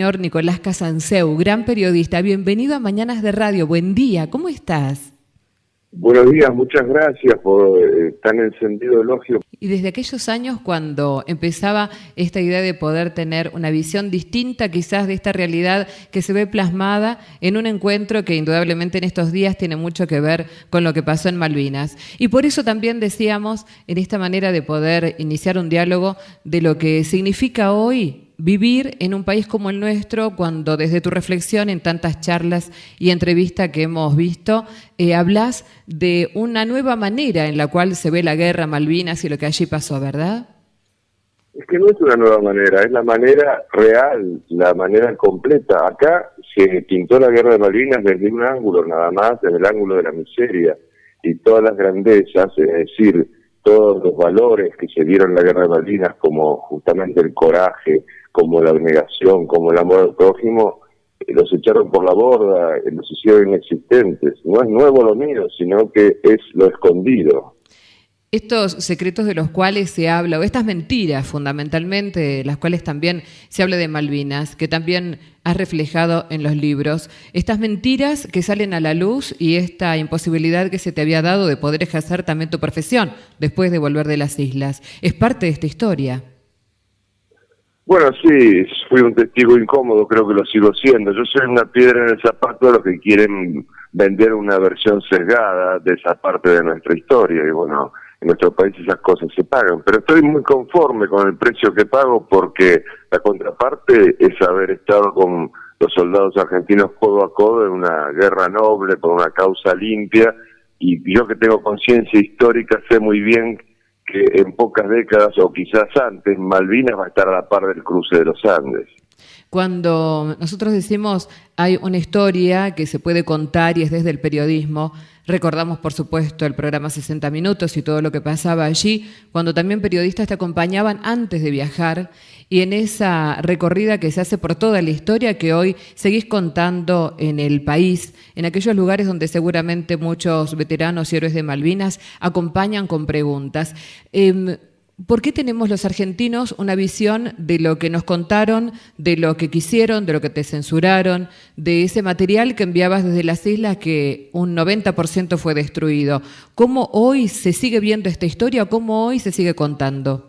Señor Nicolás Casanseu, gran periodista, bienvenido a Mañanas de Radio, buen día, ¿cómo estás? Buenos días, muchas gracias por tan encendido elogio. Y desde aquellos años cuando empezaba esta idea de poder tener una visión distinta quizás de esta realidad que se ve plasmada en un encuentro que indudablemente en estos días tiene mucho que ver con lo que pasó en Malvinas. Y por eso también decíamos en esta manera de poder iniciar un diálogo de lo que significa hoy vivir en un país como el nuestro, cuando desde tu reflexión en tantas charlas y entrevistas que hemos visto, hablas de una nueva manera en la cual se ve la guerra, Malvinas y lo que allí pasó, ¿verdad? Es que no es una nueva manera, es la manera real, la manera completa. Acá se pintó la guerra de Malvinas desde un ángulo nada más, desde el ángulo de la miseria y todas las grandezas, es decir, todos los valores que se dieron en la guerra de Malvinas, como justamente el coraje, como la abnegación, como el amor al prójimo, los echaron por la borda, los hicieron inexistentes. No es nuevo lo mío, sino que es lo escondido. Estos secretos de los cuales se habla, o estas mentiras fundamentalmente, de las cuales también se habla de Malvinas, que también has reflejado en los libros, estas mentiras que salen a la luz y esta imposibilidad que se te había dado de poder ejercer también tu profesión después de volver de las islas, ¿es parte de esta historia? Bueno, sí, fui un testigo incómodo, creo que lo sigo siendo. Yo soy una piedra en el zapato de los que quieren vender una versión sesgada de esa parte de nuestra historia. Y bueno, en nuestro país esas cosas se pagan. Pero estoy muy conforme con el precio que pago porque la contraparte es haber estado con los soldados argentinos codo a codo en una guerra noble, por una causa limpia. Y yo que tengo conciencia histórica sé muy bien que en pocas décadas o quizás antes, Malvinas va a estar a la par del cruce de los Andes. Cuando nosotros decimos hay una historia que se puede contar y es desde el periodismo, recordamos por supuesto el programa 60 Minutos y todo lo que pasaba allí, cuando también periodistas te acompañaban antes de viajar y en esa recorrida que se hace por toda la historia que hoy seguís contando en el país, en aquellos lugares donde seguramente muchos veteranos y héroes de Malvinas acompañan con preguntas. ¿Por qué tenemos los argentinos una visión de lo que nos contaron, de lo que quisieron, de lo que te censuraron, de ese material que enviabas desde las islas que un 90% fue destruido? ¿Cómo hoy se sigue viendo esta historia o cómo hoy se sigue contando?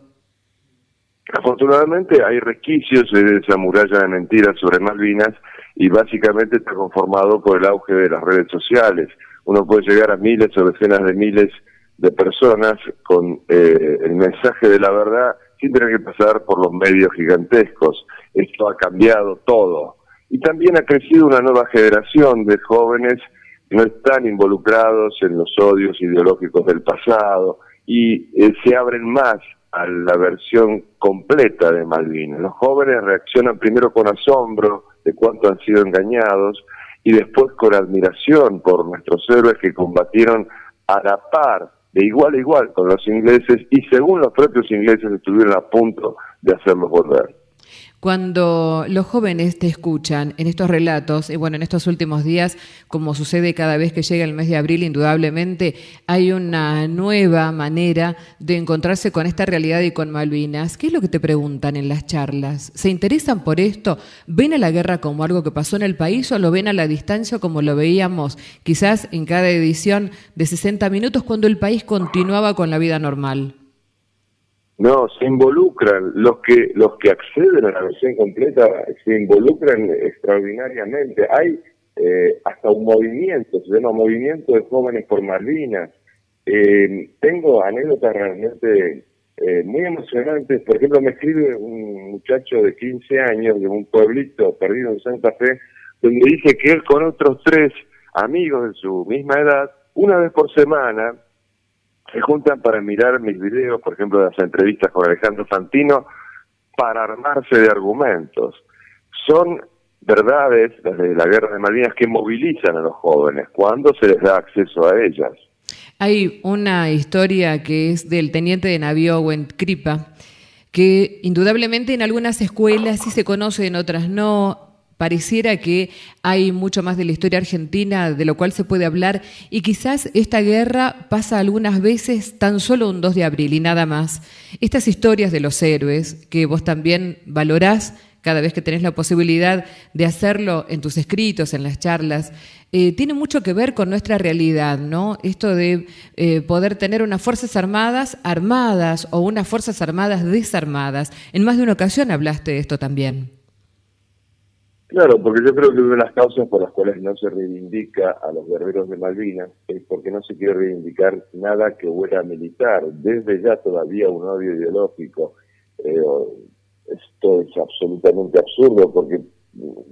Afortunadamente hay resquicios de esa muralla de mentiras sobre Malvinas y básicamente está conformado por el auge de las redes sociales. Uno puede llegar a miles o decenas de miles de personas con el mensaje de la verdad sin tener que pasar por los medios gigantescos. Esto ha cambiado todo. Y también ha crecido una nueva generación de jóvenes que no están involucrados en los odios ideológicos del pasado y se abren más a la versión completa de Malvinas. Los jóvenes reaccionan primero con asombro de cuánto han sido engañados y después con admiración por nuestros héroes que combatieron a la par, de igual a igual con los ingleses y según los propios ingleses estuvieron a punto de hacerlos volver. Cuando los jóvenes te escuchan en estos relatos, y bueno, en estos últimos días, como sucede cada vez que llega el mes de abril, indudablemente hay una nueva manera de encontrarse con esta realidad y con Malvinas. ¿Qué es lo que te preguntan en las charlas? ¿Se interesan por esto? ¿Ven a la guerra como algo que pasó en el país o lo ven a la distancia como lo veíamos quizás en cada edición de 60 minutos cuando el país continuaba con la vida normal? No, se involucran, los que acceden a la versión completa se involucran extraordinariamente. Hay hasta un movimiento, se llama Movimiento de Jóvenes por Malvinas. Tengo anécdotas realmente muy emocionantes. Por ejemplo, me escribe un muchacho de 15 años de un pueblito perdido en Santa Fe, donde dice que él con otros 3 amigos de su misma edad, una vez por semana, se juntan para mirar mis videos, por ejemplo, de las entrevistas con Alejandro Fantino, para armarse de argumentos. Son verdades, las de la guerra de Malvinas, que movilizan a los jóvenes cuando se les da acceso a ellas. Hay una historia que es del teniente de navío Wencripa, que indudablemente en algunas escuelas sí se conoce, en otras no. Pareciera que hay mucho más de la historia argentina de lo cual se puede hablar y quizás esta guerra pasa algunas veces tan solo un 2 de abril y nada más. Estas historias de los héroes que vos también valorás cada vez que tenés la posibilidad de hacerlo en tus escritos, en las charlas, tiene mucho que ver con nuestra realidad, ¿no? Esto de poder tener unas Fuerzas Armadas armadas o unas Fuerzas Armadas desarmadas. En más de una ocasión hablaste de esto también. Claro, porque yo creo que una de las causas por las cuales no se reivindica a los guerreros de Malvinas es porque no se quiere reivindicar nada que huela militar. Desde ya todavía un odio ideológico. Esto es absolutamente absurdo porque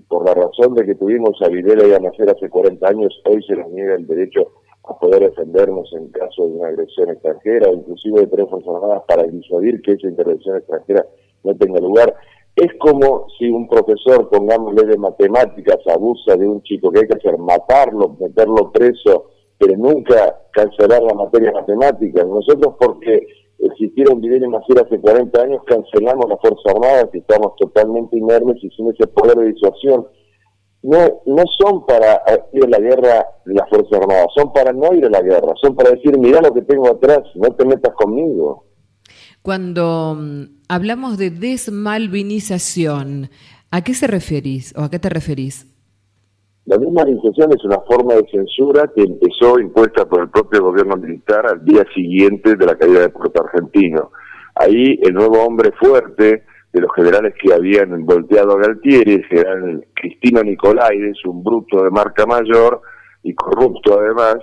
por la razón de que tuvimos a Videla y a Macer hace 40 años, hoy se nos niega el derecho a poder defendernos en caso de una agresión extranjera o inclusive de tener fuerzas armadas para disuadir que esa intervención extranjera no tenga lugar. Es como si un profesor, pongámosle de matemáticas, abusa de un chico, que hay que hacer matarlo, meterlo preso, pero nunca cancelar la materia matemática. Nosotros, porque existieron Videla y Maciel hace 40 años, cancelamos las Fuerzas Armadas y estamos totalmente inermes y sin ese poder de disuasión. No son para ir a la guerra las Fuerzas Armadas, son para no ir a la guerra, son para decir, mirá lo que tengo atrás, no te metas conmigo. Cuando hablamos de desmalvinización, ¿a qué se referís o a qué te referís? La desmalvinización es una forma de censura que empezó impuesta por el propio gobierno militar al día siguiente de la caída de Puerto Argentino. Ahí el nuevo hombre fuerte de los generales que habían volteado a Galtieri, el general Cristino Nicolaides, un bruto de marca mayor y corrupto además,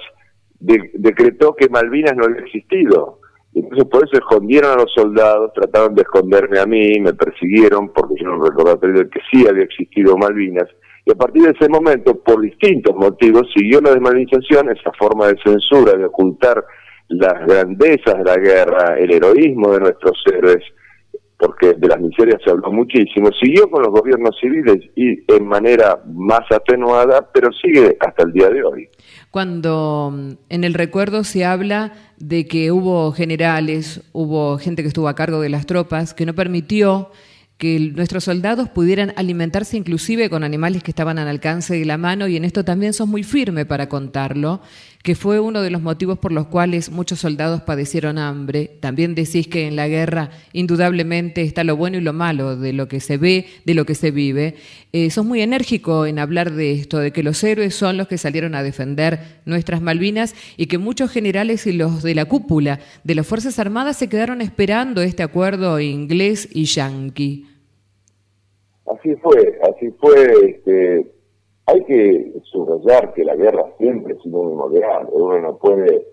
decretó que Malvinas no había existido. Entonces por eso escondieron a los soldados, trataron de esconderme a mí, me persiguieron porque yo no recordatorio de que sí había existido Malvinas, y a partir de ese momento, por distintos motivos, siguió la desmalvinización, esa forma de censura, de ocultar las grandezas de la guerra, el heroísmo de nuestros héroes, porque de las miserias se habló muchísimo, siguió con los gobiernos civiles y en manera más atenuada, pero sigue hasta el día de hoy. Cuando en el recuerdo se habla de que hubo generales, hubo gente que estuvo a cargo de las tropas, que no permitió que nuestros soldados pudieran alimentarse inclusive con animales que estaban al alcance de la mano, y en esto también sos muy firme para contarlo, que fue uno de los motivos por los cuales muchos soldados padecieron hambre. También decís que en la guerra indudablemente está lo bueno y lo malo de lo que se ve, de lo que se vive. Sos muy enérgico en hablar de esto, de que los héroes son los que salieron a defender nuestras Malvinas y que muchos generales y los de la cúpula de las Fuerzas Armadas se quedaron esperando este acuerdo inglés y yanqui. Así fue. Hay que subrayar que la guerra siempre es sinónimo de hambre. Uno no puede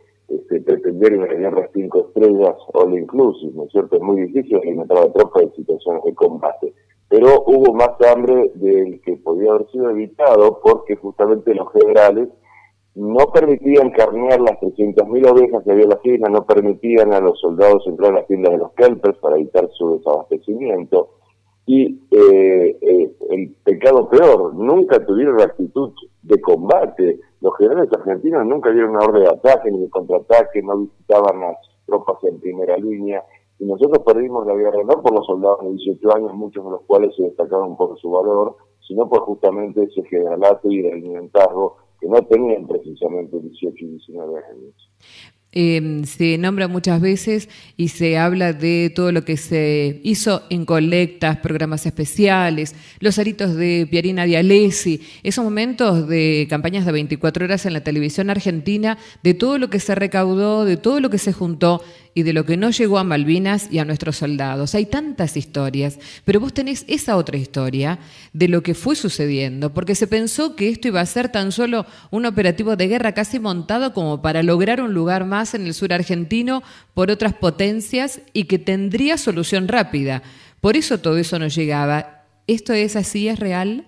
pretender una guerra 5 estrellas all inclusive, ¿no es cierto? Es muy difícil alimentar a la tropa en situaciones de combate. Pero hubo más hambre del que podía haber sido evitado porque justamente los generales no permitían carnear las 300.000 ovejas que había en las islas, no permitían a los soldados entrar a las tiendas de los kelpers para evitar su desabastecimiento. Y el pecado peor, nunca tuvieron la actitud de combate. Los generales argentinos nunca dieron una orden de ataque ni de contraataque, no visitaban las tropas en primera línea. Y nosotros perdimos la guerra no por los soldados de 18 años, muchos de los cuales se destacaron por su valor, sino por justamente ese generalato y el alimentazgo que no tenían precisamente 18 y 19 años. Se nombra muchas veces y se habla de todo lo que se hizo en colectas, programas especiales, los aritos de Pierina Dialesi, esos momentos de campañas de 24 horas en la televisión argentina, de todo lo que se recaudó, de todo lo que se juntó y de lo que no llegó a Malvinas y a nuestros soldados. Hay tantas historias, pero vos tenés esa otra historia de lo que fue sucediendo, porque se pensó que esto iba a ser tan solo un operativo de guerra casi montado como para lograr un lugar más en el sur argentino por otras potencias y que tendría solución rápida. Por eso todo eso no llegaba. ¿Esto es así? ¿Es real?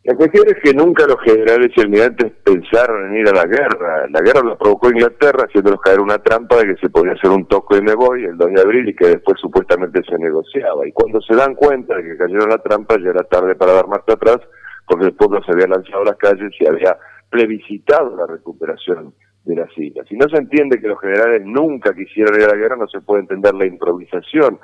La cuestión es que nunca los generales y almirantes pensaron en ir a la guerra. La guerra la provocó Inglaterra, haciéndolos caer una trampa de que se podía hacer un toque y me voy el 2 de abril y que después supuestamente se negociaba. Y cuando se dan cuenta de que cayeron la trampa, ya era tarde para dar marcha atrás, porque el pueblo se había lanzado a las calles y había plebiscitado la recuperación de las islas. Si no se entiende que los generales nunca quisieron ir a la guerra, no se puede entender la improvisación.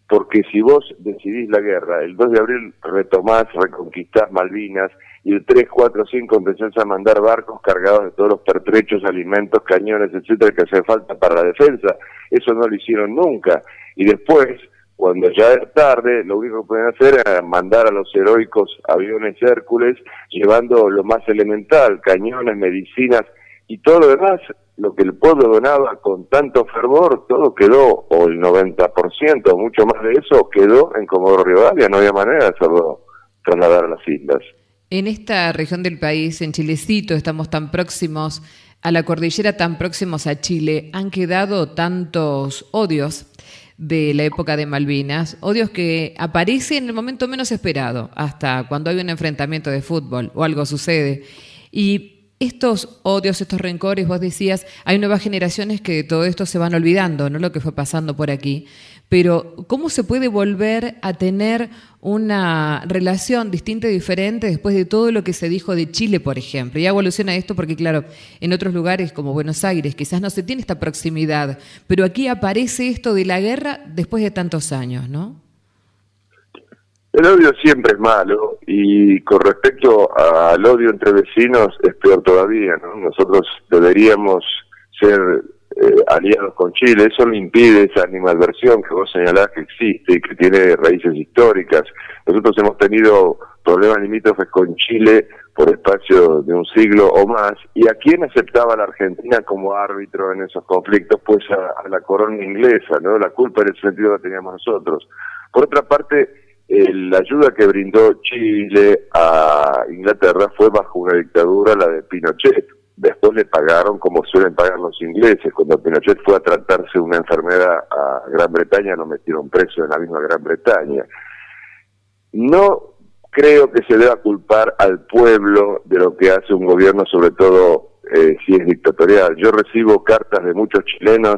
Porque si vos decidís la guerra, el 2 de abril retomás, reconquistás Malvinas, y el 3, 4, 5 empezás a mandar barcos cargados de todos los pertrechos, alimentos, cañones, etcétera, que hace falta para la defensa. Eso no lo hicieron nunca. Y después, cuando ya es tarde, lo único que pueden hacer es mandar a los heroicos aviones Hércules, llevando lo más elemental, cañones, medicinas y todo lo demás, lo que el pueblo donaba con tanto fervor, todo quedó, o el 90%, o mucho más de eso, quedó en Comodoro Rivadavia, no había manera de hacerlo trasladar a las islas. En esta región del país, en Chilecito, estamos tan próximos a la cordillera, tan próximos a Chile, han quedado tantos odios de la época de Malvinas, odios que aparecen en el momento menos esperado, hasta cuando hay un enfrentamiento de fútbol o algo sucede. Y estos odios, estos rencores, vos decías, hay nuevas generaciones que de todo esto se van olvidando, ¿no? Lo que fue pasando por aquí. Pero, ¿cómo se puede volver a tener una relación distinta y diferente después de todo lo que se dijo de Chile, por ejemplo? Y evoluciona esto porque, claro, en otros lugares como Buenos Aires quizás no se tiene esta proximidad, pero aquí aparece esto de la guerra después de tantos años, ¿no? El odio siempre es malo, y con respecto al odio entre vecinos es peor todavía, ¿no? Nosotros deberíamos ser aliados con Chile. Eso no impide esa animadversión que vos señalás que existe y que tiene raíces históricas. Nosotros hemos tenido problemas limítrofes con Chile por espacio de un siglo o más, y ¿a quién aceptaba la Argentina como árbitro en esos conflictos? Pues a la corona inglesa, ¿no? La culpa en ese sentido la teníamos nosotros. Por otra parte, la ayuda que brindó Chile a Inglaterra fue bajo una dictadura, la de Pinochet. Después le pagaron como suelen pagar los ingleses. Cuando Pinochet fue a tratarse una enfermedad a Gran Bretaña, lo metieron preso en la misma Gran Bretaña. No creo que se deba culpar al pueblo de lo que hace un gobierno, sobre todo si es dictatorial. Yo recibo cartas de muchos chilenos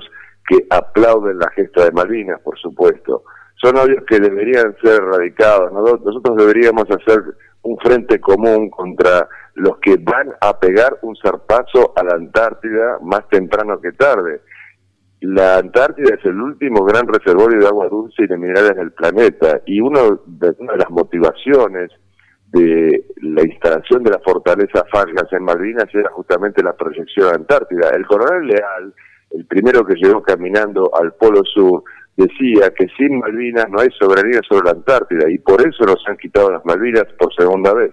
que aplauden la gesta de Malvinas, por supuesto. Son odios que deberían ser erradicados, ¿no? Nosotros deberíamos hacer un frente común contra los que van a pegar un zarpazo a la Antártida más temprano que tarde. La Antártida es el último gran reservorio de agua dulce y de minerales del planeta, y una de las motivaciones de la instalación de la fortaleza Falklands en Malvinas era justamente la proyección a Antártida. El coronel Leal, el primero que llegó caminando al Polo Sur, decía que sin Malvinas no hay soberanía sobre la Antártida, y por eso nos han quitado las Malvinas por segunda vez.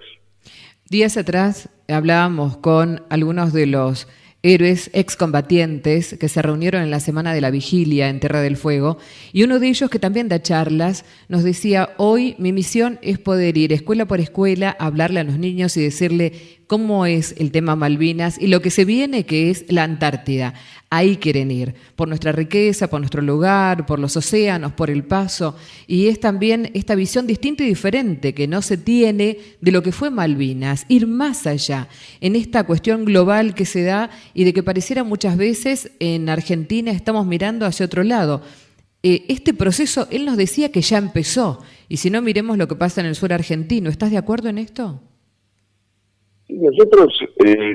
Días atrás hablábamos con algunos de los héroes excombatientes que se reunieron en la Semana de la Vigilia en Tierra del Fuego, y uno de ellos, que también da charlas, nos decía: hoy mi misión es poder ir escuela por escuela a hablarle a los niños y decirle cómo es el tema Malvinas y lo que se viene, que es la Antártida. Ahí quieren ir, por nuestra riqueza, por nuestro lugar, por los océanos, por el paso, y es también esta visión distinta y diferente que no se tiene de lo que fue Malvinas, ir más allá en esta cuestión global que se da y de que pareciera muchas veces en Argentina estamos mirando hacia otro lado. Este proceso, él nos decía que ya empezó, y si no, miremos lo que pasa en el sur argentino. ¿Estás de acuerdo en esto? Nosotros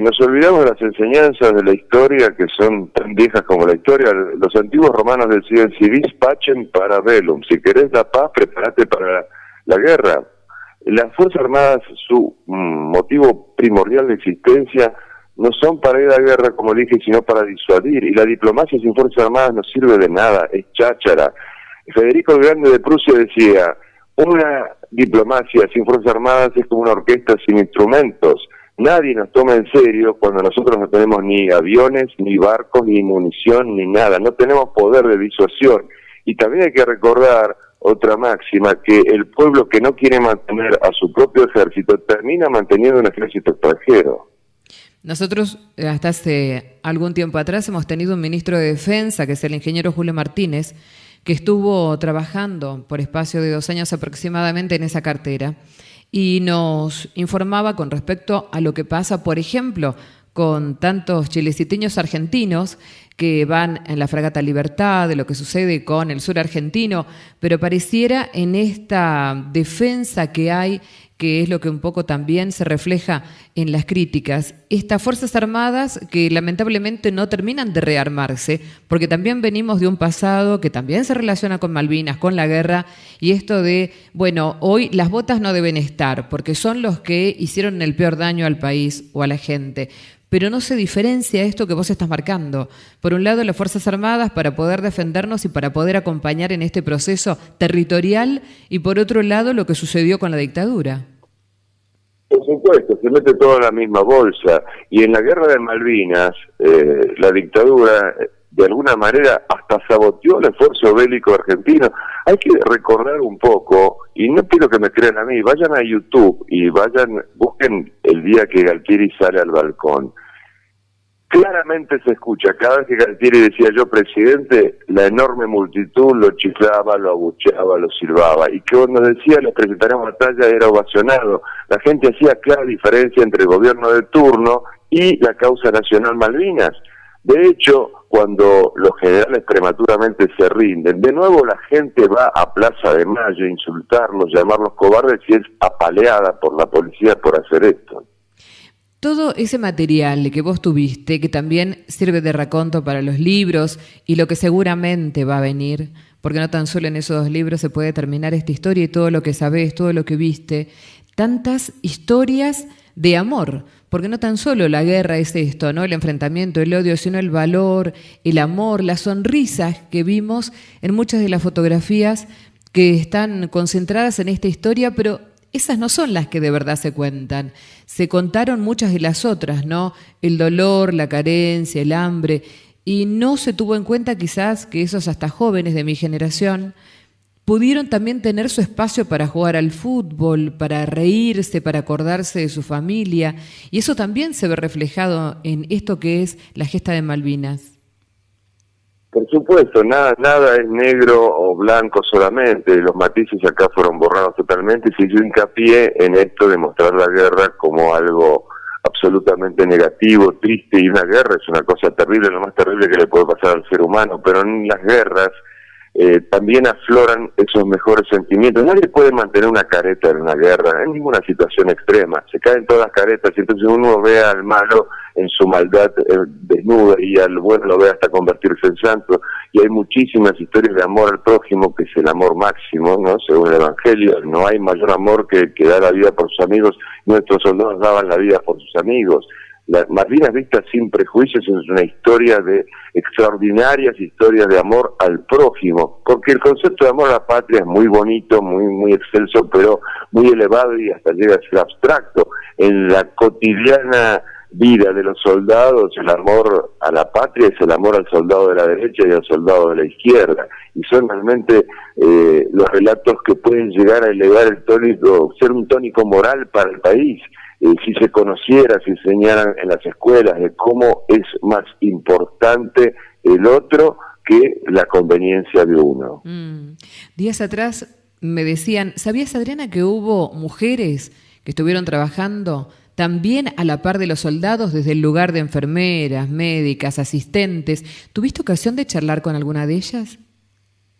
nos olvidamos de las enseñanzas de la historia, que son tan viejas como la historia. Los antiguos romanos decían: si vis pacem para bellum, si querés la paz, prepárate para la guerra. Las Fuerzas Armadas, su motivo primordial de existencia, no son para ir a la guerra, como dije, sino para disuadir. Y la diplomacia sin Fuerzas Armadas no sirve de nada, es cháchara. Federico el Grande de Prusia decía: una diplomacia sin Fuerzas Armadas es como una orquesta sin instrumentos. Nadie nos toma en serio cuando nosotros no tenemos ni aviones, ni barcos, ni munición, ni nada. No tenemos poder de disuasión. Y también hay que recordar otra máxima, que el pueblo que no quiere mantener a su propio ejército termina manteniendo un ejército extranjero. Nosotros hasta hace algún tiempo atrás hemos tenido un ministro de Defensa, que es el ingeniero Julio Martínez, que estuvo trabajando por espacio de 2 años aproximadamente en esa cartera, y nos informaba con respecto a lo que pasa, por ejemplo, con tantos chileciteños argentinos que van en la fragata Libertad, de lo que sucede con el sur argentino, pero pareciera en esta defensa que hay, que es lo que un poco también se refleja en las críticas, estas Fuerzas Armadas que lamentablemente no terminan de rearmarse, porque también venimos de un pasado que también se relaciona con Malvinas, con la guerra, y esto de, bueno, hoy las botas no deben estar, porque son los que hicieron el peor daño al país o a la gente. pero no se diferencia esto que vos estás marcando. Por un lado, las Fuerzas Armadas para poder defendernos y para poder acompañar en este proceso territorial, y por otro lado, lo que sucedió con la dictadura. Por supuesto, se mete todo en la misma bolsa. Y en la guerra de Malvinas, la dictadura, de alguna manera, hasta saboteó el esfuerzo bélico argentino. Hay que recordar un poco, y no quiero que me crean a mí, vayan a YouTube y busquen el día que Galtieri sale al balcón. Claramente se escucha, cada vez que Galtieri decía yo presidente, la enorme multitud lo chiflaba, lo abucheaba, lo silbaba, y que cuando decía les presentaremos batalla era ovacionado. La gente hacía clara diferencia entre el gobierno de turno y la causa nacional Malvinas. De hecho, cuando los generales prematuramente se rinden, de nuevo la gente va a Plaza de Mayo a insultarlos, llamarlos cobardes, y es apaleada por la policía por hacer esto. Todo ese material que vos tuviste, que también sirve de raconto para los libros y lo que seguramente va a venir, porque no tan solo en esos 2 libros se puede terminar esta historia y todo lo que sabés, todo lo que viste, tantas historias de amor, porque no tan solo la guerra es esto, ¿no? El enfrentamiento, el odio, sino el valor, el amor, las sonrisas que vimos en muchas de las fotografías que están concentradas en esta historia, pero esas no son las que de verdad se cuentan. Se contaron muchas de las otras, ¿no? El dolor, la carencia, el hambre, y no se tuvo en cuenta quizás que esos hasta jóvenes de mi generación pudieron también tener su espacio para jugar al fútbol, para reírse, para acordarse de su familia, y eso también se ve reflejado en esto que es la gesta de Malvinas. Por supuesto, nada es negro o blanco solamente, los matices acá fueron borrados totalmente, y se hizo hincapié en esto de mostrar la guerra como algo absolutamente negativo, triste, y una guerra es una cosa terrible, lo más terrible que le puede pasar al ser humano, pero en las guerras también afloran esos mejores sentimientos. Nadie puede mantener una careta en una guerra, en ninguna situación extrema, se caen todas las caretas, y entonces uno ve al malo en su maldad desnuda, y al bueno lo ve hasta convertirse en santo, y hay muchísimas historias de amor al prójimo, que es el amor máximo, ¿no? Según el Evangelio, no hay mayor amor que dar la vida por sus amigos. Nuestros soldados daban la vida por sus amigos. La Malvinas Vistas sin prejuicios es una historia de extraordinarias historias de amor al prójimo, porque el concepto de amor a la patria es muy bonito, muy excelso, pero muy elevado y hasta llega a ser abstracto. En la cotidiana vida de los soldados, el amor a la patria es el amor al soldado de la derecha y al soldado de la izquierda, y son realmente los relatos que pueden llegar a elevar el tónico, ser un tónico moral para el país. Si se conociera, si enseñaran en las escuelas de cómo es más importante el otro que la conveniencia de uno. Días atrás me decían, ¿sabías, Adriana, que hubo mujeres que estuvieron trabajando también a la par de los soldados desde el lugar de enfermeras, médicas, asistentes? ¿Tuviste ocasión de charlar con alguna de ellas?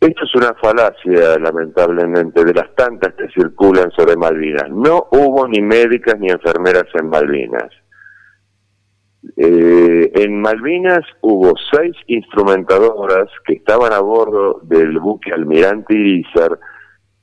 Esto es una falacia, lamentablemente, de las tantas que circulan sobre Malvinas. No hubo ni médicas ni enfermeras en Malvinas. En Malvinas hubo 6 instrumentadoras que estaban a bordo del buque Almirante Irizar,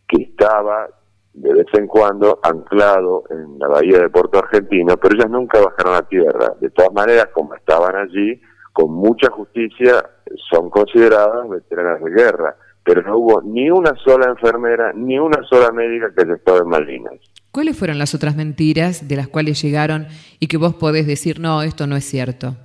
que estaba de vez en cuando anclado en la bahía de Puerto Argentino, pero ellas nunca bajaron a tierra. De todas maneras, como estaban allí, con mucha justicia, son consideradas veteranas de guerra, pero no hubo ni una sola enfermera, ni una sola médica que haya estado en Malvinas. ¿Cuáles fueron las otras mentiras de las cuales llegaron y que vos podés decir, no, esto no es cierto?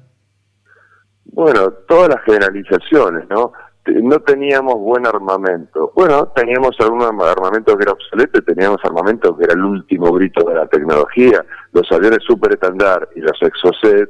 Bueno, todas las generalizaciones, ¿no? No teníamos buen armamento. Bueno, teníamos algún armamento que era obsoleto, teníamos armamento que era el último grito de la tecnología, los aviones super estándar y los Exocet,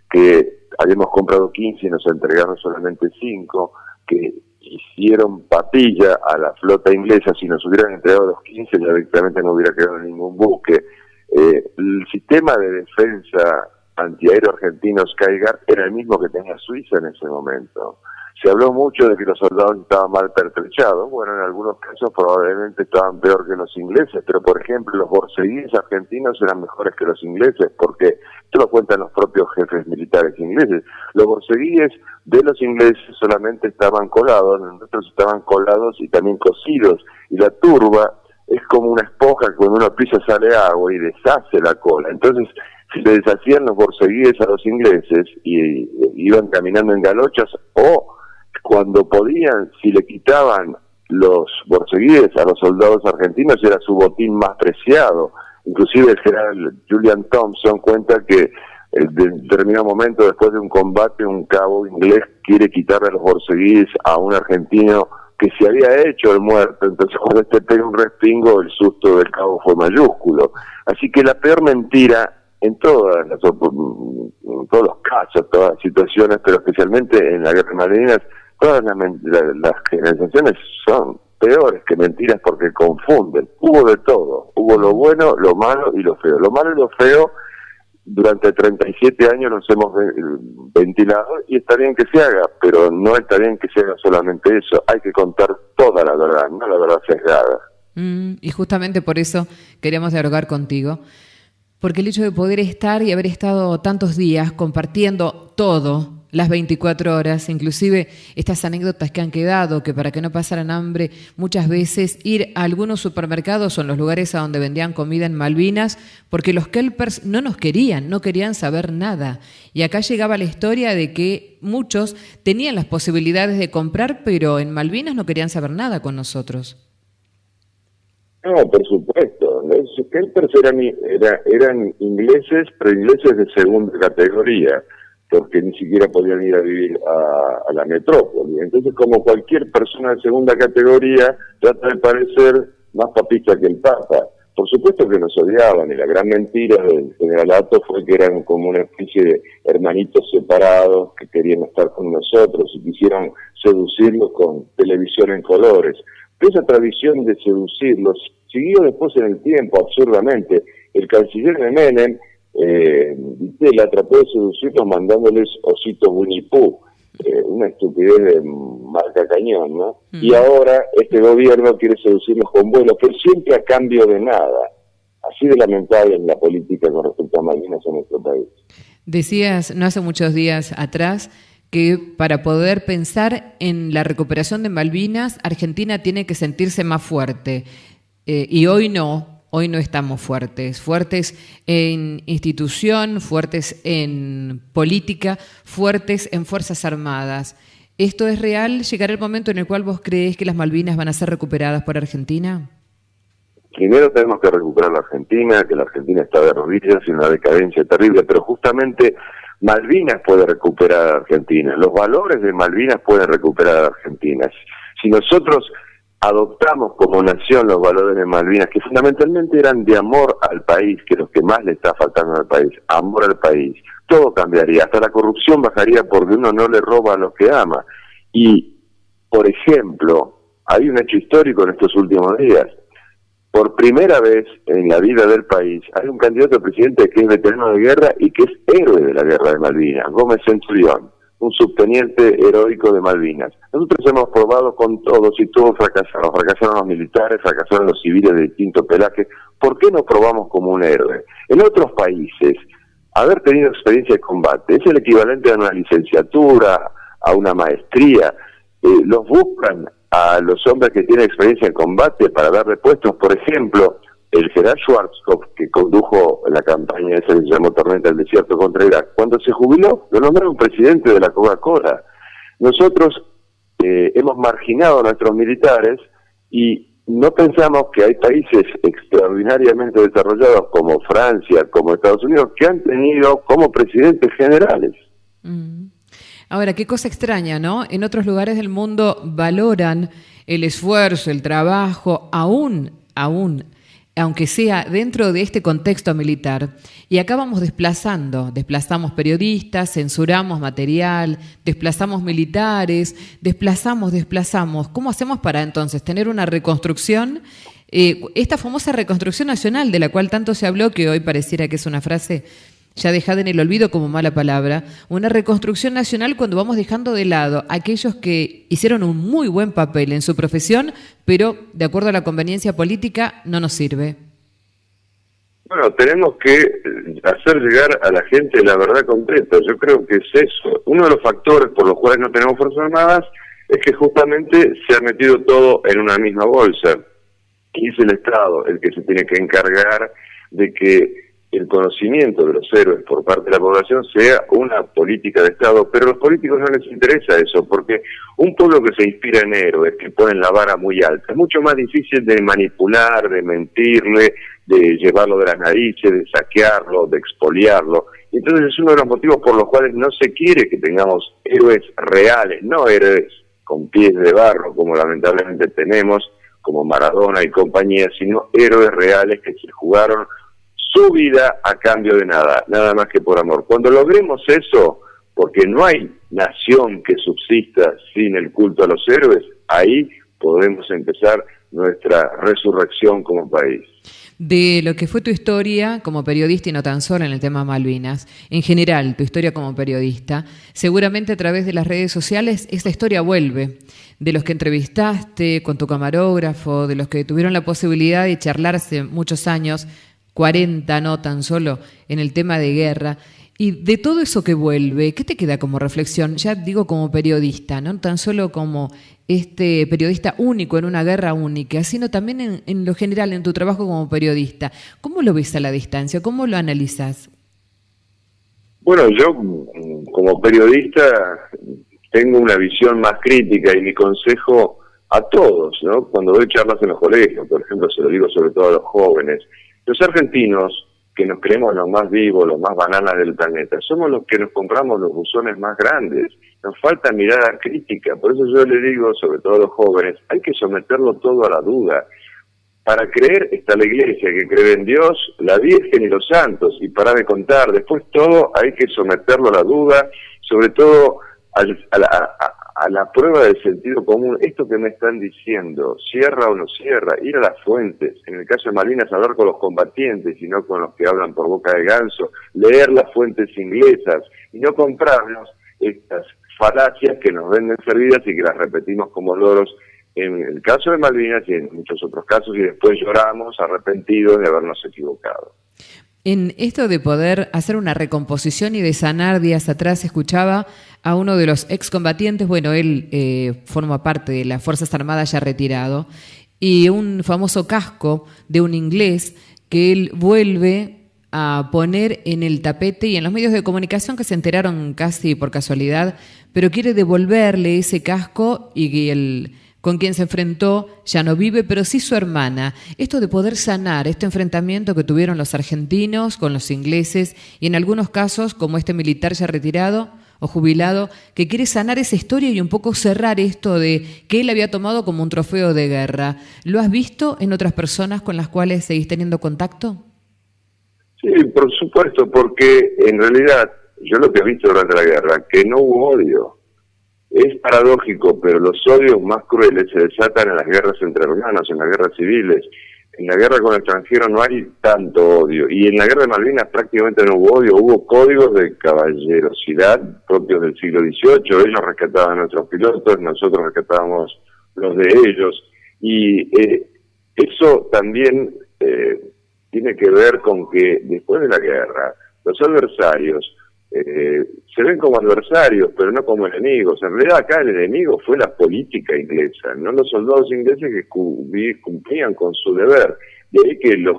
que habíamos comprado 15 y nos entregaron solamente 5, que hicieron papilla a la flota inglesa. Si nos hubieran entregado los 15 ya directamente no hubiera quedado ningún buque. El sistema de defensa antiaéreo argentino Skyguard era el mismo que tenía Suiza en ese momento. Se habló mucho de que los soldados estaban mal pertrechados. Bueno, en algunos casos probablemente estaban peor que los ingleses, pero por ejemplo los borceguíes argentinos eran mejores que los ingleses, porque esto lo cuentan los propios jefes militares ingleses. Los borceguíes de los ingleses solamente estaban colados, los nuestros estaban colados y también cosidos, y la turba es como una esponja que cuando uno pisa sale agua y deshace la cola. Entonces se le deshacían los borceguíes a los ingleses y iban caminando en galochas, o cuando podían, si le quitaban los borceguíes a los soldados argentinos, era su botín más preciado. Inclusive el general Julian Thompson cuenta que en determinado momento, después de un combate, un cabo inglés quiere quitarle los borceguíes a un argentino que se había hecho el muerto. Entonces, cuando este pega un respingo, el susto del cabo fue mayúsculo. Así que la peor mentira en todos los casos, todas las situaciones, pero especialmente en la guerra de Malvinas, todas las generalizaciones son peores que mentiras porque confunden. Hubo de todo, hubo lo bueno, lo malo y lo feo. Lo malo y lo feo durante 37 años nos hemos ventilado, y está bien que se haga, pero no está bien que se haga solamente eso. Hay que contar toda la verdad, no la verdad sesgada. Y justamente por eso queríamos dialogar contigo, porque el hecho de poder estar y haber estado tantos días compartiendo todo, las 24 horas, inclusive estas anécdotas que han quedado, que para que no pasaran hambre, muchas veces ir a algunos supermercados o en los lugares a donde vendían comida en Malvinas, porque los kelpers no nos querían, no querían saber nada. Y acá llegaba la historia de que muchos tenían las posibilidades de comprar, pero en Malvinas no querían saber nada con nosotros. No, por supuesto. Los kelpers eran ingleses, pero ingleses de segunda categoría, porque ni siquiera podían ir a vivir a la metrópoli. Entonces, como cualquier persona de segunda categoría, trata de parecer más papista que el Papa. Por supuesto que nos odiaban, y la gran mentira del generalato fue que eran como una especie de hermanitos separados que querían estar con nosotros y quisieran seducirlos con televisión en colores. Pero esa tradición de seducirlos siguió después en el tiempo, absurdamente. El canciller de Menem, Vitela, trató de seducirlos mandándoles ositos Winnie Pooh, una estupidez de marca cañón, ¿no? Y ahora este gobierno quiere seducirlos con vuelos, pero siempre a cambio de nada. Así de lamentable es la política con respecto a Malvinas en nuestro país. Decías no hace muchos días atrás que para poder pensar en la recuperación de Malvinas, Argentina tiene que sentirse más fuerte, y hoy no estamos fuertes en institución, fuertes en política, fuertes en Fuerzas Armadas. ¿Esto es real? ¿Llegará el momento en el cual vos creés que las Malvinas van a ser recuperadas por Argentina? Primero tenemos que recuperar la Argentina, que la Argentina está de rodillas y una decadencia terrible, pero justamente Malvinas puede recuperar a Argentina, los valores de Malvinas pueden recuperar a Argentina. Si nosotros adoptamos como nación los valores de Malvinas, que fundamentalmente eran de amor al país, que es lo que más le está faltando al país, amor al país, todo cambiaría, hasta la corrupción bajaría porque uno no le roba a los que ama. Y, por ejemplo, hay un hecho histórico en estos últimos días. Por primera vez en la vida del país hay un candidato a presidente que es veterano de guerra y que es héroe de la guerra de Malvinas, Gómez Centurión, un subteniente heroico de Malvinas. Nosotros hemos probado con todos y todos fracasaron. Fracasaron los militares, fracasaron los civiles de distinto pelaje. ¿Por qué no probamos como un héroe? En otros países, haber tenido experiencia de combate es el equivalente a una licenciatura, a una maestría. Los buscan a los hombres que tienen experiencia en combate para darle puestos. Por ejemplo, el general Schwarzkopf, que condujo la campaña esa que se llamó Tormenta del Desierto contra Irak, cuando se jubiló, lo nombraron presidente de la Coca-Cola. Nosotros hemos marginado a nuestros militares y no pensamos que hay países extraordinariamente desarrollados como Francia, como Estados Unidos, que han tenido como presidentes generales. Ahora, qué cosa extraña, ¿no? En otros lugares del mundo valoran el esfuerzo, el trabajo, aún, aunque sea dentro de este contexto militar. Y acá vamos desplazamos periodistas, censuramos material, desplazamos militares, desplazamos. ¿Cómo hacemos para entonces tener una reconstrucción? Esta famosa reconstrucción nacional de la cual tanto se habló, que hoy pareciera que es una frase ya dejada en el olvido como mala palabra, una reconstrucción nacional cuando vamos dejando de lado a aquellos que hicieron un muy buen papel en su profesión, pero de acuerdo a la conveniencia política no nos sirve. Bueno, tenemos que hacer llegar a la gente la verdad completa. Yo creo que es eso. Uno de los factores por los cuales no tenemos Fuerzas Armadas es que justamente se ha metido todo en una misma bolsa. Y es el Estado el que se tiene que encargar de que el conocimiento de los héroes por parte de la población sea una política de Estado, pero a los políticos no les interesa eso, porque un pueblo que se inspira en héroes, que ponen la vara muy alta, es mucho más difícil de manipular, de mentirle, de llevarlo de las narices, de saquearlo, de expoliarlo. Entonces es uno de los motivos por los cuales no se quiere que tengamos héroes reales, no héroes con pies de barro, como lamentablemente tenemos, como Maradona y compañía, sino héroes reales que se jugaron su vida a cambio de nada, nada más que por amor. Cuando logremos eso, porque no hay nación que subsista sin el culto a los héroes, ahí podemos empezar nuestra resurrección como país. De lo que fue tu historia como periodista y no tan solo en el tema Malvinas, en general tu historia como periodista, seguramente a través de las redes sociales esta historia vuelve. De los que entrevistaste con tu camarógrafo, de los que tuvieron la posibilidad de charlar hace muchos años, 40 no tan solo, en el tema de guerra. Y de todo eso que vuelve, ¿qué te queda como reflexión? Ya digo como periodista, no tan solo como periodista único en una guerra única, sino también en lo general, en tu trabajo como periodista. ¿Cómo lo ves a la distancia? ¿Cómo lo analizas? Bueno, yo como periodista tengo una visión más crítica y mi consejo a todos, ¿no? Cuando doy charlas en los colegios, por ejemplo, se lo digo sobre todo a los jóvenes, los argentinos, que nos creemos los más vivos, los más bananas del planeta, somos los que nos compramos los buzones más grandes. Nos falta mirada crítica, por eso yo le digo, sobre todo a los jóvenes, hay que someterlo todo a la duda. Para creer está la iglesia, que cree en Dios, la Virgen y los santos, y para de contar, después todo hay que someterlo a la duda, sobre todo a la prueba del sentido común. Esto que me están diciendo, cierra o no cierra, ir a las fuentes, en el caso de Malvinas hablar con los combatientes y no con los que hablan por boca de ganso, leer las fuentes inglesas y no comprarnos estas falacias que nos venden servidas y que las repetimos como loros en el caso de Malvinas y en muchos otros casos, y después lloramos arrepentidos de habernos equivocado. En esto de poder hacer una recomposición y de sanar, días atrás escuchaba a uno de los excombatientes, bueno, él forma parte de las Fuerzas Armadas ya retirado, y un famoso casco de un inglés que él vuelve a poner en el tapete y en los medios de comunicación que se enteraron casi por casualidad, pero quiere devolverle ese casco y que el con quien se enfrentó ya no vive, pero sí su hermana. Esto de poder sanar este enfrentamiento que tuvieron los argentinos con los ingleses y en algunos casos, como este militar ya retirado o jubilado, que quiere sanar esa historia y un poco cerrar esto de que él había tomado como un trofeo de guerra. ¿Lo has visto en otras personas con las cuales seguís teniendo contacto? Sí, por supuesto, porque en realidad yo lo que he visto durante la guerra, que no hubo odio. Es paradójico, pero los odios más crueles se desatan en las guerras entre hermanos, en las guerras civiles. En la guerra con el extranjero no hay tanto odio. Y en la guerra de Malvinas prácticamente no hubo odio, hubo códigos de caballerosidad propios del siglo XVIII. Ellos rescataban a nuestros pilotos, nosotros rescatábamos los de ellos. Y eso también tiene que ver con que después de la guerra, los adversarios se ven como adversarios, pero no como enemigos. En realidad acá el enemigo fue la política inglesa, no los soldados ingleses que cumplían con su deber. De ahí que los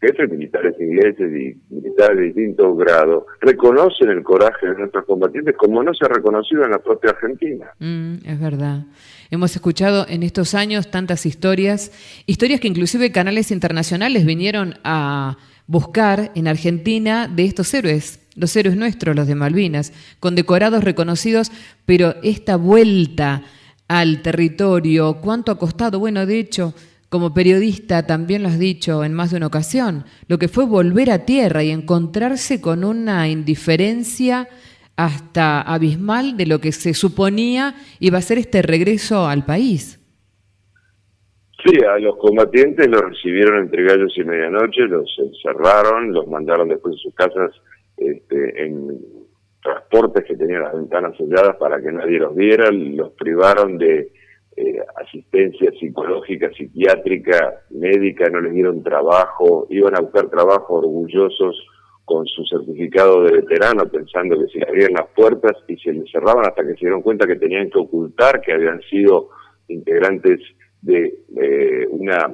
jefes militares ingleses y militares de distintos grados reconocen el coraje de nuestros combatientes como no se ha reconocido en la propia Argentina. Es verdad. Hemos escuchado en estos años tantas historias que inclusive canales internacionales vinieron a buscar en Argentina de estos héroes, los héroes nuestros, los de Malvinas, condecorados, reconocidos, pero esta vuelta al territorio, ¿cuánto ha costado? Bueno, de hecho, como periodista también lo has dicho en más de una ocasión, lo que fue volver a tierra y encontrarse con una indiferencia hasta abismal de lo que se suponía iba a ser este regreso al país. Sí, a los combatientes los recibieron entre gallos y medianoche, los encerraron, los mandaron después a sus casas en transportes que tenían las ventanas selladas para que nadie los viera, los privaron de asistencia psicológica, psiquiátrica, médica, no les dieron trabajo, iban a buscar trabajo orgullosos con su certificado de veterano, pensando que se les abrían las puertas y se les cerraban hasta que se dieron cuenta que tenían que ocultar que habían sido integrantes de una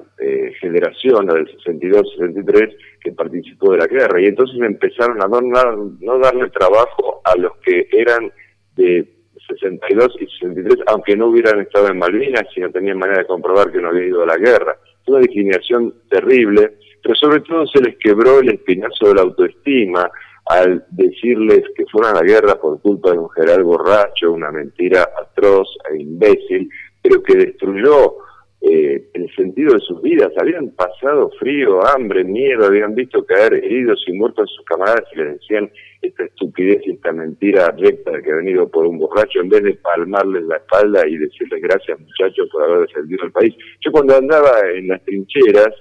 generación, la del 62-63, que participó de la guerra, y entonces empezaron a no darle trabajo a los que eran de 62 y 63, aunque no hubieran estado en Malvinas, si no tenían manera de comprobar que no habían ido a la guerra. Fue una discriminación terrible, pero sobre todo se les quebró el espinazo de la autoestima al decirles que fueron a la guerra por culpa de un general borracho, una mentira atroz e imbécil, pero que destruyó el sentido de sus vidas. Habían pasado frío, hambre, miedo, habían visto caer heridos y muertos a sus camaradas y les decían esta estupidez y esta mentira recta de que ha venido por un borracho, en vez de palmarles la espalda y decirles gracias muchachos por haber defendido el país. Yo cuando andaba en las trincheras,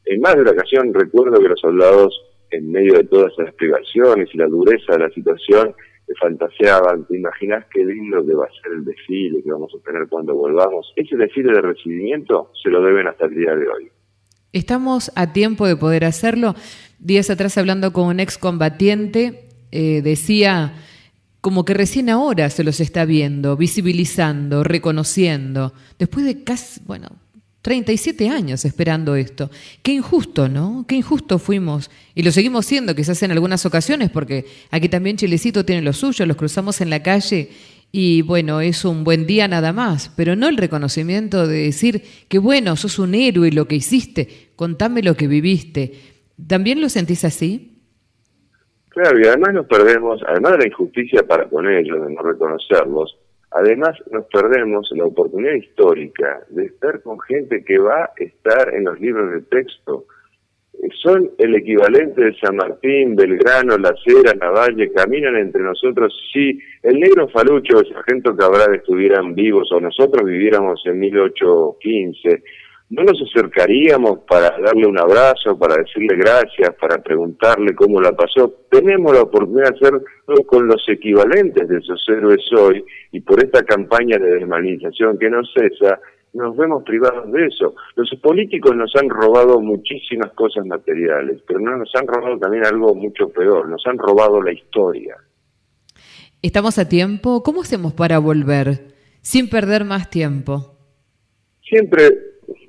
en más de una ocasión recuerdo que los soldados, en medio de todas esas privaciones y la dureza de la situación, fantaseaban, ¿te imaginas qué lindo que va a ser el desfile que vamos a tener cuando volvamos? Ese desfile de recibimiento se lo deben hasta el día de hoy. Estamos a tiempo de poder hacerlo. Días atrás, hablando con un excombatiente, decía como que recién ahora se los está viendo, visibilizando, reconociendo, después de casi, 37 años esperando esto. Qué injusto, ¿no? Qué injusto fuimos. Y lo seguimos siendo, quizás en algunas ocasiones, porque aquí también Chilecito tiene lo suyo, los cruzamos en la calle y, es un buen día nada más, pero no el reconocimiento de decir que, sos un héroe lo que hiciste, contame lo que viviste. ¿También lo sentís así? Claro, y además nos perdemos, además de la injusticia para con ellos, de no reconocerlos, además nos perdemos la oportunidad histórica de estar con gente que va a estar en los libros de texto. Son el equivalente de San Martín, Belgrano, Las Heras, Lavalle, caminan entre nosotros. Si el negro Falucho o el sargento Cabral estuvieran vivos o nosotros viviéramos en 1815, ¿no nos acercaríamos para darle un abrazo, para decirle gracias, para preguntarle cómo la pasó? Tenemos la oportunidad de hacerlo con los equivalentes de esos héroes hoy, y por esta campaña de desmanización que no cesa, nos vemos privados de eso. Los políticos nos han robado muchísimas cosas materiales, pero no nos han robado también algo mucho peor, nos han robado la historia. ¿Estamos a tiempo? ¿Cómo hacemos para volver sin perder más tiempo? Siempre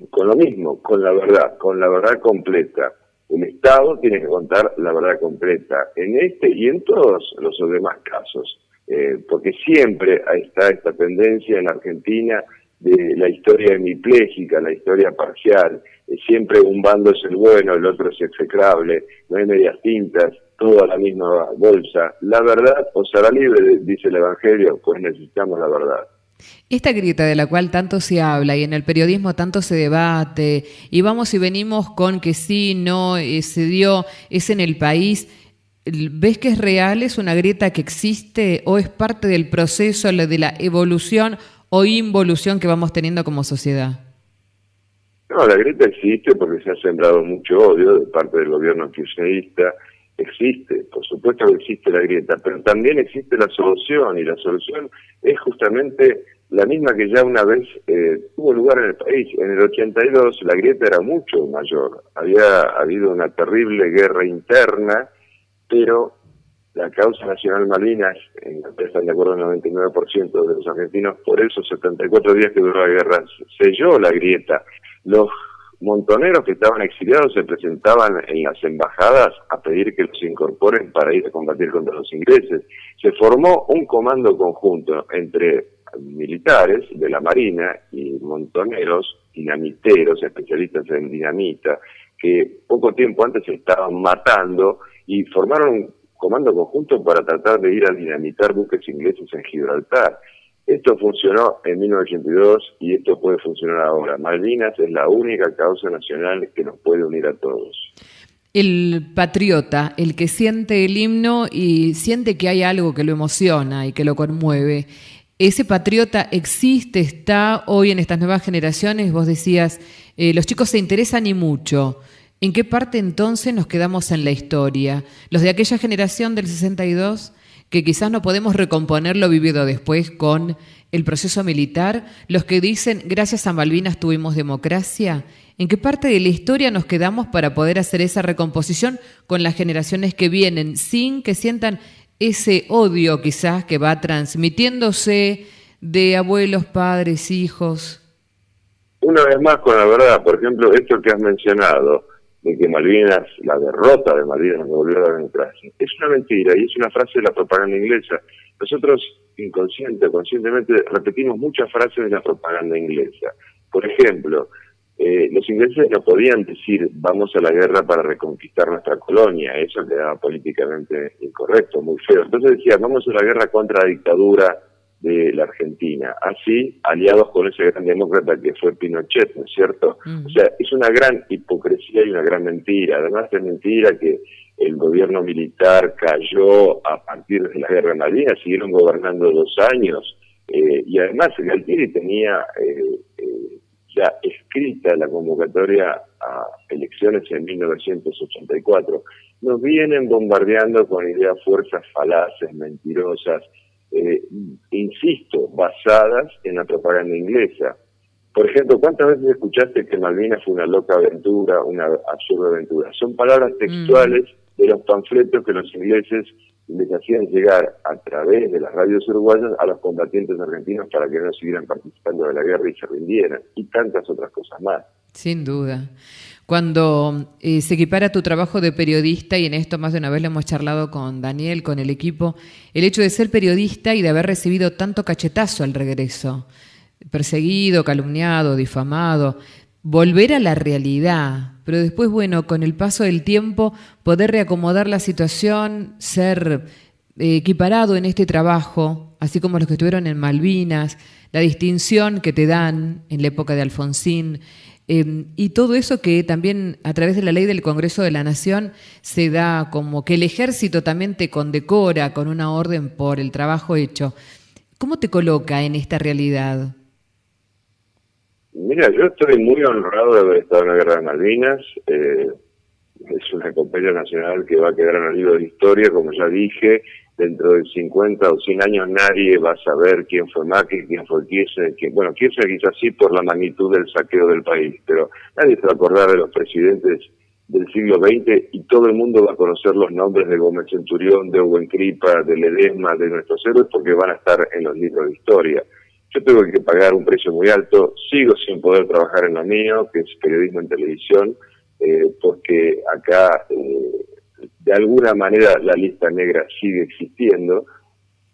con lo mismo, con la verdad completa. El Estado tiene que contar la verdad completa en este y en todos los demás casos, porque siempre está esta tendencia en Argentina de la historia hemipléjica, la historia parcial, siempre un bando es el bueno, el otro es execrable, no hay medias tintas, todo a la misma bolsa. La verdad os hará libre, dice el Evangelio, pues necesitamos la verdad. Esta grieta de la cual tanto se habla y en el periodismo tanto se debate, y vamos y venimos con que sí, no, se dio, es en el país, ¿ves que es real? ¿Es una grieta que existe o es parte del proceso de la evolución o involución que vamos teniendo como sociedad? No, la grieta existe porque se ha sembrado mucho odio de parte del gobierno kirchnerista. Existe, por supuesto que existe la grieta, pero también existe la solución, y la solución es justamente la misma que ya una vez tuvo lugar en el país. En el 82 la grieta era mucho mayor, había habido una terrible guerra interna, pero la causa nacional Malvinas, en la que están de acuerdo el 99% de los argentinos, por esos 74 días que duró la guerra, selló la grieta. Los montoneros que estaban exiliados se presentaban en las embajadas a pedir que los incorporen para ir a combatir contra los ingleses. Se formó un comando conjunto entre militares de la Marina y montoneros, dinamiteros, especialistas en dinamita, que poco tiempo antes se estaban matando, y formaron un comando conjunto para tratar de ir a dinamitar buques ingleses en Gibraltar. Esto funcionó en 1982 y esto puede funcionar ahora. Malvinas es la única causa nacional que nos puede unir a todos. El patriota, el que siente el himno y siente que hay algo que lo emociona y que lo conmueve, ese patriota existe, está hoy en estas nuevas generaciones. Vos decías, los chicos se interesan y mucho. ¿En qué parte entonces nos quedamos en la historia? Los de aquella generación del 62, que quizás no podemos recomponer lo vivido después con el proceso militar, los que dicen, gracias a Malvinas tuvimos democracia. ¿En qué parte de la historia nos quedamos para poder hacer esa recomposición con las generaciones que vienen, sin que sientan ese odio quizás que va transmitiéndose de abuelos, padres, hijos? una vez más con la verdad. Por ejemplo, esto que has mencionado, de que Malvinas, la derrota de Malvinas nos devolvió la democracia, es una mentira y es una frase de la propaganda inglesa. Nosotros conscientemente repetimos muchas frases de la propaganda inglesa. Por ejemplo, los ingleses no podían decir vamos a la guerra para reconquistar nuestra colonia, eso quedaba políticamente incorrecto, muy feo. Entonces decían vamos a la guerra contra la dictadura de la Argentina, así aliados con ese gran demócrata que fue Pinochet, ¿no es cierto? O sea, es una gran hipocresía y una gran mentira. Además es mentira que el gobierno militar cayó a partir de la guerra de Malvinas, siguieron gobernando 2 años, y además Galtieri tenía ya escrita la convocatoria a elecciones en 1984. Nos vienen bombardeando con ideas, fuerzas falaces, mentirosas, insisto, basadas en la propaganda inglesa. Por ejemplo, ¿cuántas veces escuchaste que Malvinas fue una loca aventura, una absurda aventura? Son palabras textuales de los panfletos que los ingleses les hacían llegar a través de las radios uruguayas a los combatientes argentinos para que no siguieran participando de la guerra y se rindieran, y tantas otras cosas más. Sin duda. Cuando se equipara tu trabajo de periodista, y en esto más de una vez lo hemos charlado con Daniel, con el equipo, el hecho de ser periodista y de haber recibido tanto cachetazo al regreso, perseguido, calumniado, difamado, volver a la realidad, pero después, bueno, con el paso del tiempo, poder reacomodar la situación, ser equiparado en este trabajo, así como los que estuvieron en Malvinas, la distinción que te dan en la época de Alfonsín, y todo eso que también a través de la ley del Congreso de la Nación se da como que el ejército también te condecora con una orden por el trabajo hecho. ¿Cómo te coloca en esta realidad? Mira, yo estoy muy honrado de haber estado en la Guerra de Malvinas. Es una epopeya nacional que va a quedar en el libro de historia, como ya dije. Dentro de 50 o 100 años nadie va a saber quién fue Macri, quién fue Kirchner. Bueno, Kirchner quizás sí por la magnitud del saqueo del país, pero nadie se va a acordar de los presidentes del siglo XX y todo el mundo va a conocer los nombres de Gómez Centurión, de Hugo Encripa, de Ledesma, de nuestros héroes, porque van a estar en los libros de historia. Yo tengo que pagar un precio muy alto, sigo sin poder trabajar en lo mío, que es periodismo en televisión, porque acá de alguna manera la lista negra sigue existiendo,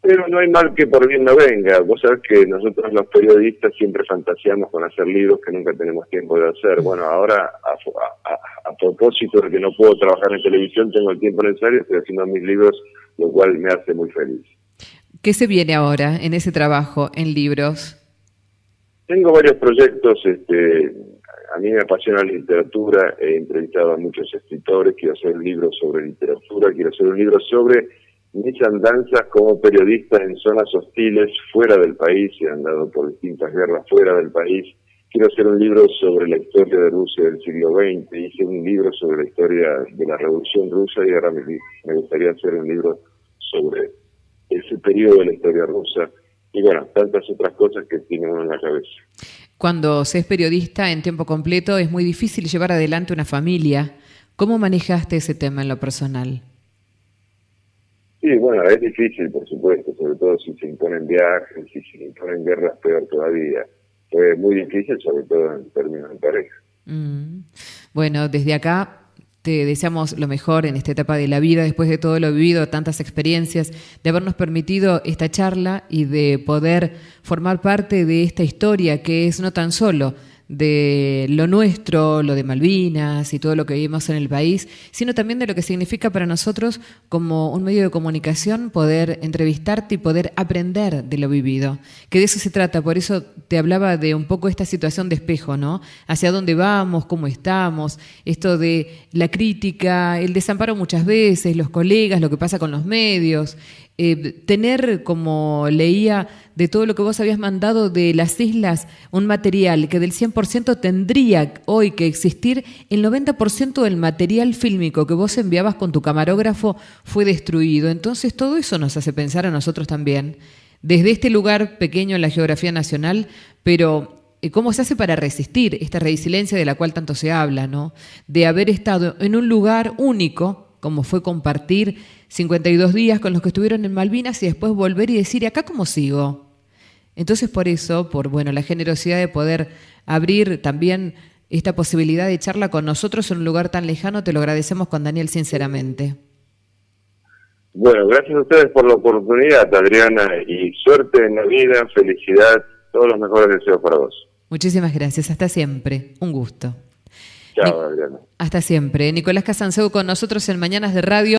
pero no hay mal que por bien no venga. Vos sabés que nosotros los periodistas siempre fantaseamos con hacer libros que nunca tenemos tiempo de hacer. Bueno, ahora a propósito de que no puedo trabajar en televisión, tengo el tiempo necesario, estoy haciendo mis libros, lo cual me hace muy feliz. ¿Qué se viene ahora en ese trabajo, en libros? Tengo varios proyectos, a mí me apasiona la literatura, he entrevistado a muchos escritores, quiero hacer un libro sobre literatura, quiero hacer un libro sobre mis andanzas como periodista en zonas hostiles fuera del país, he andado por distintas guerras fuera del país, quiero hacer un libro sobre la historia de Rusia del siglo XX, hice un libro sobre la historia de la Revolución Rusa y ahora me gustaría hacer un libro sobre ese periodo de la historia rusa y bueno, tantas otras cosas que tiene uno en la cabeza. Cuando se es periodista en tiempo completo es muy difícil llevar adelante una familia. ¿Cómo manejaste ese tema en lo personal? Sí, bueno, es difícil, por supuesto, sobre todo si se imponen viajes, si se imponen guerras, peor todavía. Fue muy difícil, sobre todo en términos de pareja. Bueno, desde acá te deseamos lo mejor en esta etapa de la vida, después de todo lo vivido, tantas experiencias, de habernos permitido esta charla y de poder formar parte de esta historia que es no tan solo de lo nuestro, lo de Malvinas y todo lo que vivimos en el país, sino también de lo que significa para nosotros como un medio de comunicación poder entrevistarte y poder aprender de lo vivido, que de eso se trata. Por eso te hablaba de un poco esta situación de espejo, ¿no? Hacia dónde vamos, cómo estamos, esto de la crítica, el desamparo muchas veces, los colegas, lo que pasa con los medios, tener, como leía, de todo lo que vos habías mandado de las islas, un material que del 100% tendría hoy que existir, el 90% del material fílmico que vos enviabas con tu camarógrafo fue destruido. Entonces todo eso nos hace pensar a nosotros también, desde este lugar pequeño en la geografía nacional, pero ¿cómo se hace para resistir esta resiliencia de la cual tanto se habla, ¿no? De haber estado en un lugar único, como fue compartir 52 días con los que estuvieron en Malvinas y después volver y decir, ¿y acá cómo sigo? Entonces, por eso, la generosidad de poder abrir también esta posibilidad de charla con nosotros en un lugar tan lejano, te lo agradecemos con Daniel sinceramente. Bueno, gracias a ustedes por la oportunidad, Adriana, y suerte en la vida, felicidad, todos los mejores deseos para vos. Muchísimas gracias, hasta siempre, un gusto. Chao, Adriana. Hasta siempre. Nicolás Casanseu con nosotros en Mañanas de Radio.